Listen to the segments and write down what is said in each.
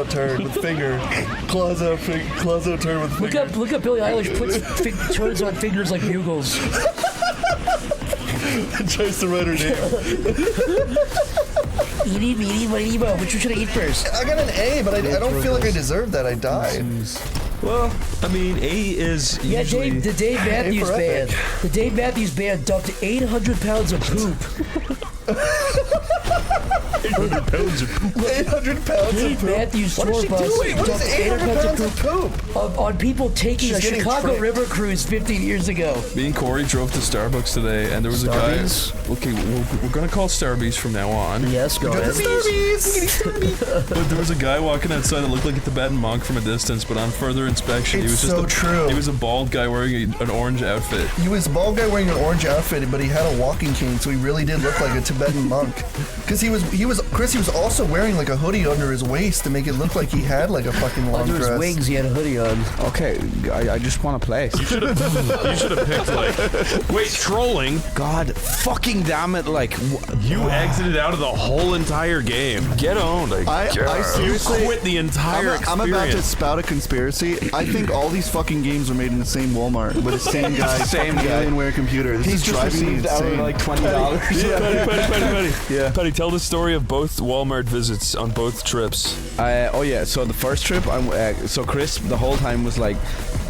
turd with finger. Claws out turd with finger. Look up Billie Eilish puts turds on fingers like bugles. Tries to write her name. Eeny, meeny, mo. Which one should I eat first? I got an A, but I don't feel like I deserve that. I died. Well, I mean, A is usually... The Dave Matthews Band. The Dave Matthews Band dumped 800 pounds of poop. 800 pounds of poop. 800 pounds of Dave poop. Matthews What is tour she bus doing? What is dumped 800 pounds of poop? on people taking She's a getting Chicago tricked. River cruise 15 years ago. Me and Corey drove to Starbucks today, and there was a guy... Okay, we're gonna call Starbucks from now on. Yes, go ahead. But there was a guy walking outside that looked like a Tibetan monk from a distance, but on further inspection, he was just true. He was a bald guy wearing an orange outfit. He was a bald guy wearing an orange outfit, but he had a walking cane, so he really did look like a Tibetan monk. Because he was also wearing like a hoodie under his waist to make it look like he had like a fucking long Under dress. his wings, he had a hoodie on. Okay, I just want to play. You should have picked like... Wait, trolling? God fucking damn it, like... You exited out of the whole entire game. Get owned. I seriously quit the entire experience. I'm about to spout a conspiracy. I think all these fucking games are made in the same Walmart with the same guy, Same guy. Alienware computer. This He's is just driving me received out insane. like $20. Patty. Yeah. Patty, tell the story of both Walmart visits on both trips. Oh yeah, so the first trip, so Chris the whole time was like,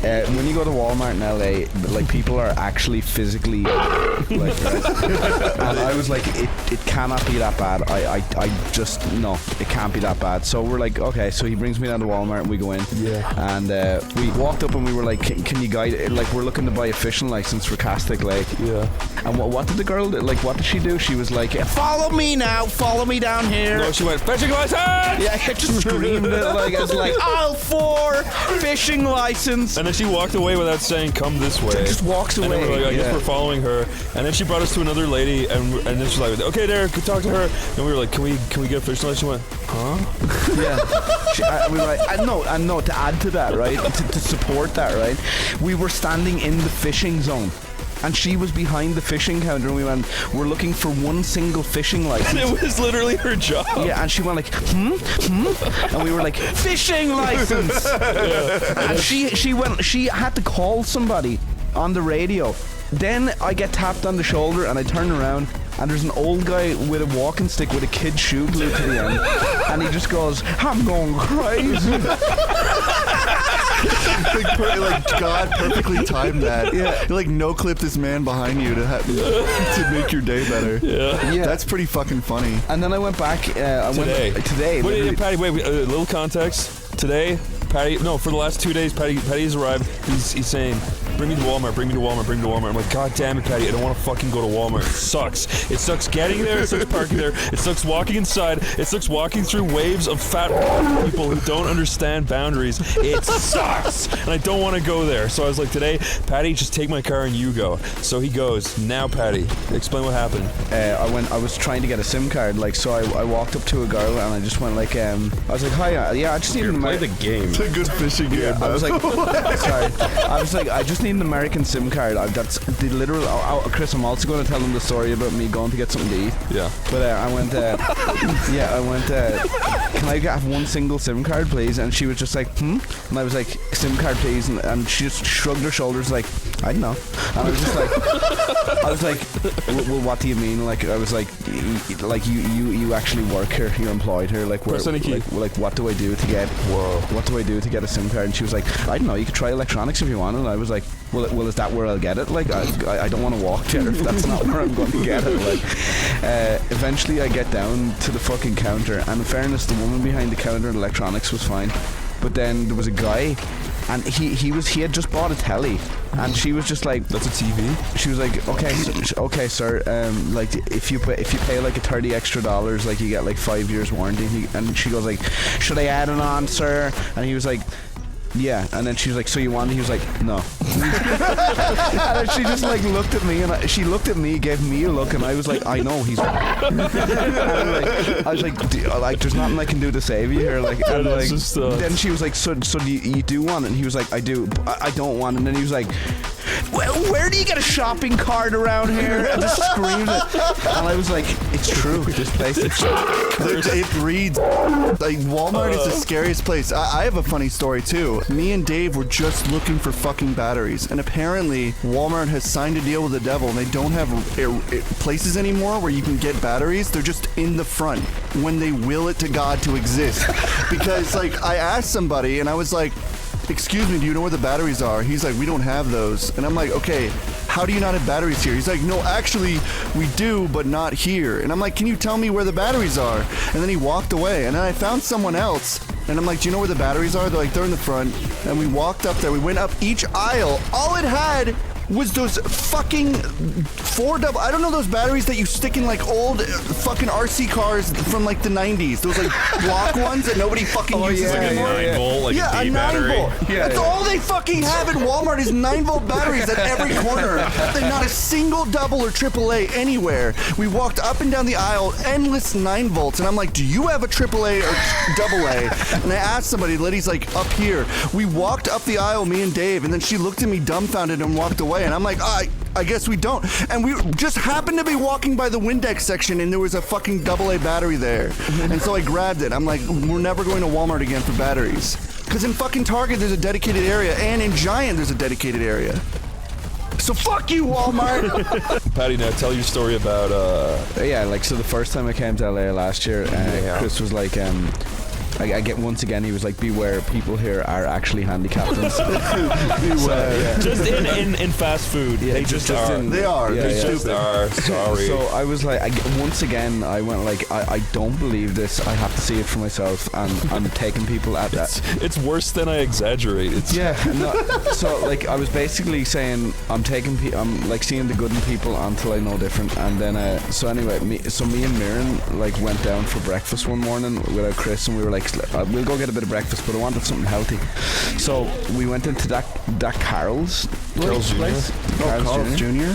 when you go to Walmart in LA, like people are actually physically like, and I was like, it cannot be that bad. I just, no, it can't be that bad. So we're like, okay, so he brings me down to Walmart and we go in. Yeah. And we walked up and we were like, can you guide it? Like, we're looking to buy a fishing license for Castic Lake. Yeah. And what did the girl do? Like, what did she do? She was like, follow me now, follow me down here. No, she went, fishing license! Yeah, I just screamed it like, I was like, all for fishing license. And then she walked away without saying, come this way. Just walks And away. then we're like, I guess Yeah. we're following her. And then she brought us to another lady, and then she's like, okay, Derek, talk to her. And we were like, can we get a fishing license? She went, huh? Yeah. We were like, and no, to add to that, right, to support that, right, we were standing in the fishing zone. And she was behind the fishing counter, and we're looking for one single fishing license. And it was literally her job. Yeah, and she went like, and we were like, fishing license. Yeah. And she had to call somebody on the radio. Then I get tapped on the shoulder, and I turn around, and there's an old guy with a walking stick with a kid's shoe glued to the end, and he just goes, I'm going crazy. like God perfectly timed that. Yeah. You like no clip this man behind you to make your day better. Yeah. That's pretty fucking funny. And then I went back. Today. Wait, Patty, wait, a little context. Today, Patty, no, for the last 2 days, Patty's arrived. He's saying, bring me to Walmart. I'm like, God damn it, Patty, I don't want to fucking go to Walmart. It sucks. It sucks getting there. It sucks parking there. It sucks walking inside. It sucks walking through waves of fat people who don't understand boundaries. It sucks. And I don't want to go there. So I was like, today, Patty, just take my car and you go. So he goes. Now, Patty, explain what happened. I was trying to get a SIM card, like, so I walked up to a girl and I just went like, I was like, hi, yeah, I just need an Play the game. It's a good fishing game. I was like, sorry. I was like, I just need an American SIM card. That's the literal. Chris, I'm also going to tell them the story about me going to get something to eat. Yeah. But I went. Can I have one single SIM card, please? And she was just like, And I was like, SIM card, please. And she just shrugged her shoulders, like, I don't know. And I was just like, well, what do you mean? Like, I was like you actually work here. You're employed here. Like, what do I do to get? What do I do to get a SIM card? And she was like, I don't know. You could try electronics if you want. And I was like, well, is that where I'll get it? Like, I don't want to walk there if that's not where I'm going to get it. Like, eventually I get down to the fucking counter, and in fairness, the woman behind the counter in electronics was fine. But then there was a guy, and he had just bought a telly, and she was just like, that's a TV? She was like, okay, sir, like if you pay like $30 extra, like you get like 5 years warranty. And she goes like, should I add it on, sir? And he was like, yeah. And then she was like, so you want it? He was like, no. And then she just like looked at me, and she looked at me, gave me a look, and I was like, I know he's wrong. I was like, there's nothing I can do to save you here. Like, and like, then she was like, so do you do want it? And he was like, I do. I don't want it. And then he was like, well, where do you get a shopping cart around here? And just screamed it. And I was like, it's true. This place is true. It reads like Walmart is the scariest place. I have a funny story too. Me and Dave were just looking for fucking batteries, and apparently Walmart has signed a deal with the devil, and they don't have places anymore where you can get batteries. They're just in the front when they will it to God to exist. Because like I asked somebody, and I was like, excuse me, do you know where the batteries are? He's like, we don't have those. And I'm like, okay, how do you not have batteries here? He's like, no, actually, we do, but not here. And I'm like, can you tell me where the batteries are? And then he walked away. And then I found someone else. And I'm like, do you know where the batteries are? They're like, they're in the front. And we walked up there. We went up each aisle. All it had was those fucking I don't know, those batteries that you stick in like old fucking RC cars from like the 90s. Those like block ones that nobody fucking uses anymore. Like a 9-volt, like yeah, a 9-volt. Yeah, That's all they fucking have at Walmart is 9-volt batteries at every corner. There's not a single double or AAA anywhere. We walked up and down the aisle, endless 9 volts, and I'm like, do you have a AAA or AA? And I asked somebody, the lady's like, up here. We walked up the aisle, me and Dave, and then she looked at me dumbfounded and walked away. And I'm like, I guess we don't. And we just happened to be walking by the Windex section, and there was a fucking AA battery there. And so I grabbed it. I'm like, we're never going to Walmart again for batteries. Because in fucking Target, there's a dedicated area, and in Giant, there's a dedicated area. So fuck you, Walmart. Patty, now tell your story about yeah, like, so the first time I came to LA last year, Chris was like, I get once again, he was like, beware, people here are actually handicapped. Beware. So, just in fast food. Yeah, they just are. They are. Yeah, They're stupid. Are. Sorry. So I was like, once again, I went like, I don't believe this. I have to see it for myself. And I'm taking people at that. It's worse than I exaggerate. So like, I was basically saying, I'm like seeing the good in people until I know different. And then, so anyway, me and Mirren like went down for breakfast one morning without Chris, and we were like, we'll go get a bit of breakfast, but I wanted something healthy. So we went into that Carol's place. Carl's Jr.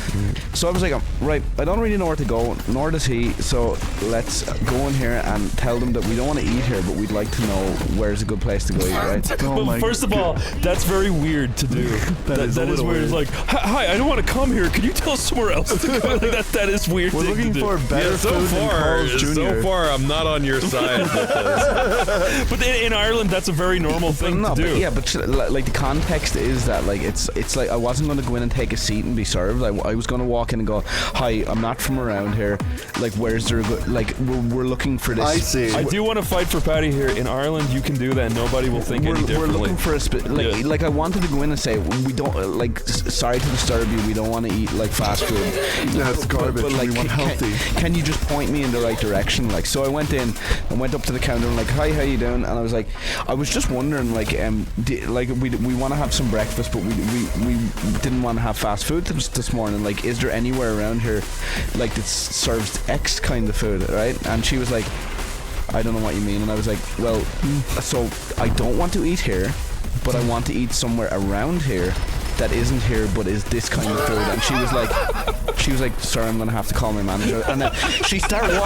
So I was like, right, I don't really know where to go, nor does he, so let's go in here and tell them that we don't want to eat here, but we'd like to know where's a good place to go eat, right? But first of all, that's very weird to do. that is weird. It's like, hi, I don't want to come here. Can you tell us somewhere else to go? Like, that is weird. We're looking for better food than Carl's Jr. So far, I'm not on your side with this. But in Ireland, that's a very normal thing to do. But like the context is that like it's like I wasn't going to go in and take a seat and be served. I was going to walk in and go, hi, I'm not from around here. Like, where's there a good, like we're looking for this. I see. I do want to fight for Patty here. In Ireland, you can do that, and nobody will think any differently. We're looking for a like I wanted to go in and say, we don't like. Sorry to disturb you. We don't want to eat like fast food. That's garbage. But, like, we want healthy. Can you just point me in the right direction? Like, so I went in and went up to the counter and like, hi, how you doing? And I was like, I was just wondering, like, we want to have some breakfast, but we didn't want to have fast food this morning. Like, is there anywhere around here, like, that serves X kind of food, right? And she was like, I don't know what you mean. And I was like, well, so I don't want to eat here, but I want to eat somewhere around here that isn't here but is this kind of food. And she was like, sorry, I'm gonna have to call my manager. And then she started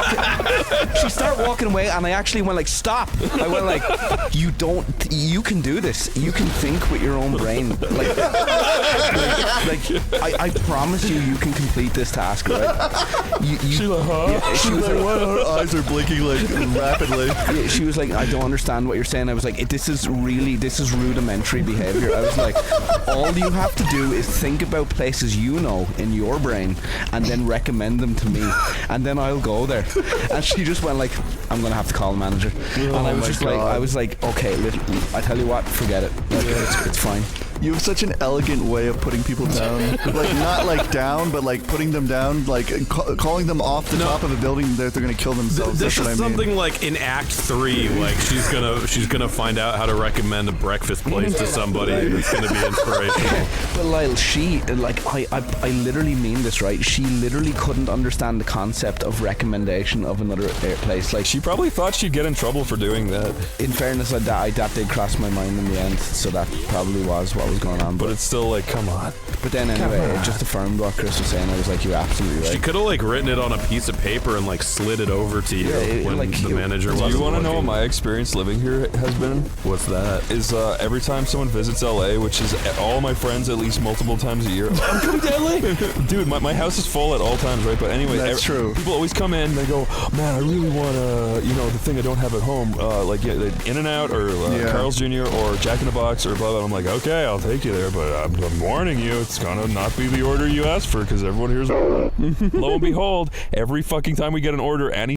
walking away, and I actually went like, stop. I went like, you can do this, you can think with your own brain, like I promise you can complete this task, right? She's like, huh? Yeah, she was like, her eyes are blinking like rapidly. Yeah, she was like, I don't understand what you're saying. I was like, this is rudimentary behavior. I was like, all you have to do is think about places you know in your brain and then recommend them to me, and then I'll go there. And she just went like, I'm gonna have to call the manager. And I was just like, okay, I tell you what, forget it. Like, it's fine. You have such an elegant way of putting people down. Like, not like down, but like putting them down, like calling them off the top of a building that they're gonna kill themselves. This That's is what I mean. something like in Act 3, like she's gonna find out how to recommend a breakfast place to somebody, and it's gonna be inspirational. But Lyle, she I literally mean this, right? She literally couldn't understand the concept of recommendation of another place. Like, She probably thought she'd get in trouble for doing that, in fairness, that did cross my mind in the end, so that probably was what was going on. but it's still like, come on. But then anyway, it just affirmed what Chris was saying. I was like, you're absolutely right. She could have like written it on a piece of paper and like slid it over to you when the manager Do wasn't you want to know what looking. my experience living here has been? What's that? Is every time someone visits LA, which is all my friends at least multiple times a year. I'm coming to LA, dude. My house is full at all times, right? But anyway, That's true. People always come in. They go, man, I really want the thing I don't have at home, like In-N-Out or Carl's Jr. or Jack in the Box or blah blah. I'm like, okay, I'll take you there, but I'm warning you, it's gonna not be the order you asked for because everyone here's. Lo and behold, every fucking time we get an order, any